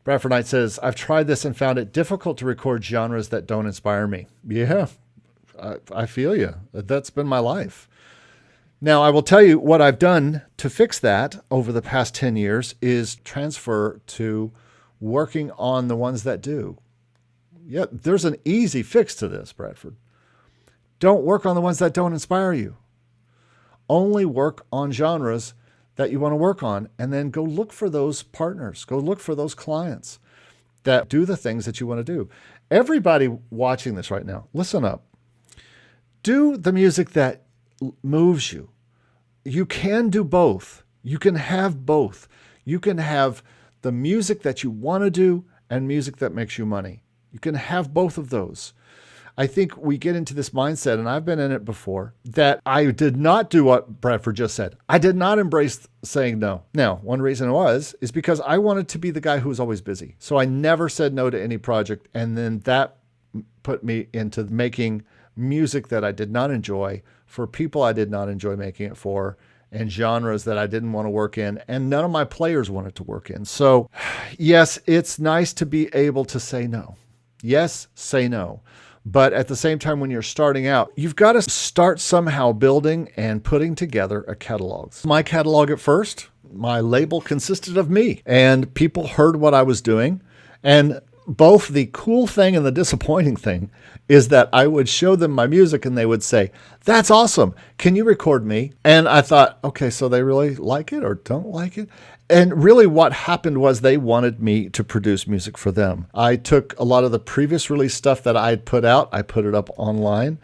Bradford Knight says, I've tried this and found it difficult to record genres that don't inspire me. Yeah, I feel you. That's been my life. Now, I will tell you what I've done to fix that over the past 10 years is transfer to working on the ones that do. Yeah, there's an easy fix to this, Bradford. Don't work on the ones that don't inspire you. Only work on genres that you want to work on, and then go look for those partners. Go look for those clients that do the things that you want to do. Everybody watching this right now, listen up. Do the music that moves you. You can do both. You can have both. You can have the music that you want to do and music that makes you money. You can have both of those. I think we get into this mindset, and I've been in it before, that I did not do what Bradford just said. I did not embrace saying no. Now, one reason is because I wanted to be the guy who was always busy. So I never said no to any project. And then that put me into making music that I did not enjoy for people I did not enjoy making it for, and genres that I didn't want to work in, and none of my players wanted to work in. So yes, it's nice to be able to say no. Yes, say no. But at the same time, when you're starting out, you've got to start somehow building and putting together a catalog. My catalog at first, my label consisted of me, and people heard what I was doing. And both the cool thing and the disappointing thing is that I would show them my music and they would say, that's awesome. Can you record me? And I thought, okay, so they really like it or don't like it? And really what happened was they wanted me to produce music for them. I took a lot of the previous release stuff that I had put out, I put it up online,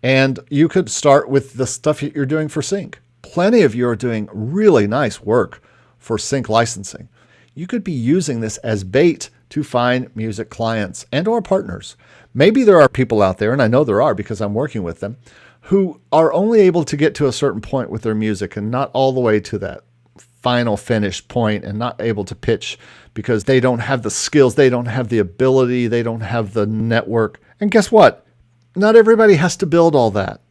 and you could start with the stuff you're doing for sync. Plenty of you are doing really nice work for sync licensing. You could be using this as bait to find music clients and or partners. Maybe there are people out there, and I know there are because I'm working with them, who are only able to get to a certain point with their music and not all the way to that final finished point, and not able to pitch because they don't have the skills, they don't have the ability, they don't have the network. And guess what? Not everybody has to build all that.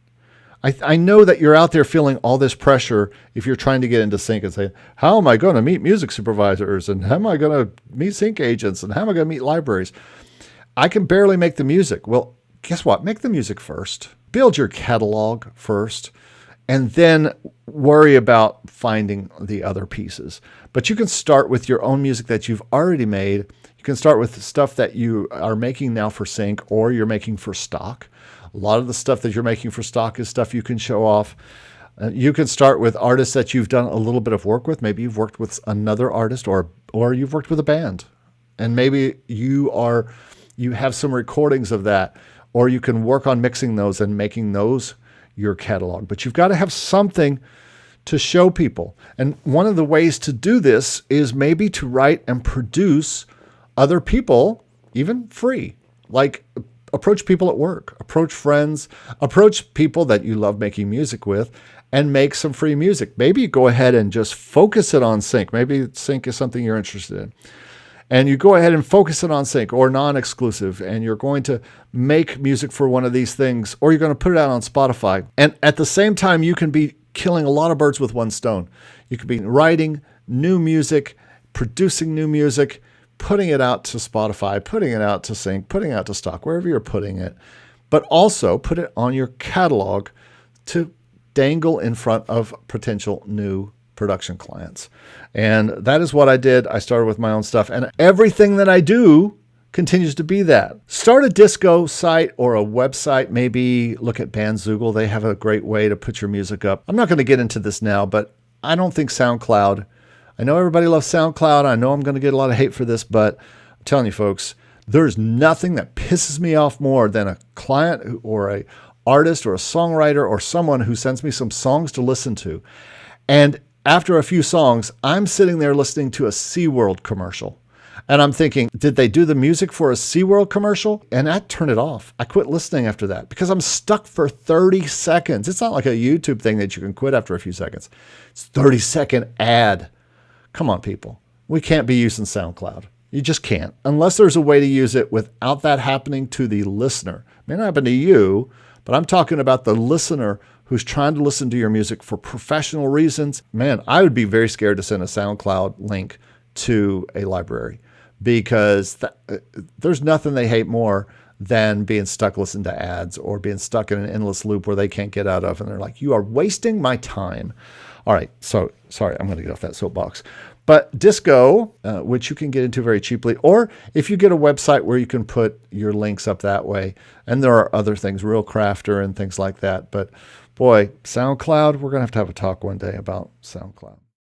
I know that you're out there feeling all this pressure if you're trying to get into sync and say, how am I going to meet music supervisors? And how am I going to meet sync agents? And how am I going to meet libraries? I can barely make the music. Well, guess what? Make the music first. Build your catalog first. And then worry about finding the other pieces. But you can start with your own music that you've already made. You can start with stuff that you are making now for sync or you're making for stock. A lot of the stuff that you're making for stock is stuff you can show off. You can start with artists that you've done a little bit of work with. Maybe you've worked with another artist or you've worked with a band. And maybe you have some recordings of that, or you can work on mixing those and making those your catalog. But you've got to have something to show people. And one of the ways to do this is maybe to write and produce other people, even free. Like approach people at work, approach friends, approach people that you love making music with, and make some free music. Maybe you go ahead and just focus it on sync. Maybe sync is something you're interested in. And you go ahead and focus it on sync or non-exclusive, and you're going to make music for one of these things, or you're going to put it out on Spotify. And at the same time, you can be killing a lot of birds with one stone. You could be writing new music, producing new music, putting it out to Spotify, putting it out to sync, putting it out to stock, wherever you're putting it, but also put it on your catalog to dangle in front of potential new production clients. And that is what I did. I started with my own stuff, and everything that I do continues to be that. Start a disco site or a website. Maybe look at Bandzoogle. They have a great way to put your music up. I'm not going to get into this now, but I don't think SoundCloud, I know everybody loves SoundCloud. I know I'm going to get a lot of hate for this, but I'm telling you folks, there's nothing that pisses me off more than a client or a artist or a songwriter or someone who sends me some songs to listen to. And after a few songs, I'm sitting there listening to a SeaWorld commercial. And I'm thinking, did they do the music for a SeaWorld commercial? And I turned it off. I quit listening after that because I'm stuck for 30 seconds. It's not like a YouTube thing that you can quit after a few seconds. It's 30-second ad. Come on, people. We can't be using SoundCloud. You just can't. Unless there's a way to use it without that happening to the listener. It may not happen to you, but I'm talking about the listener who's trying to listen to your music for professional reasons. Man, I would be very scared to send a SoundCloud link to a library because there's nothing they hate more than being stuck listening to ads or being stuck in an endless loop where they can't get out of. And they're like, you are wasting my time. All right. So sorry, I'm going to get off that soapbox. But Disco, which you can get into very cheaply, or if you get a website where you can put your links up that way, and there are other things, Real Crafter and things like that. But boy, SoundCloud, we're going to have a talk one day about SoundCloud.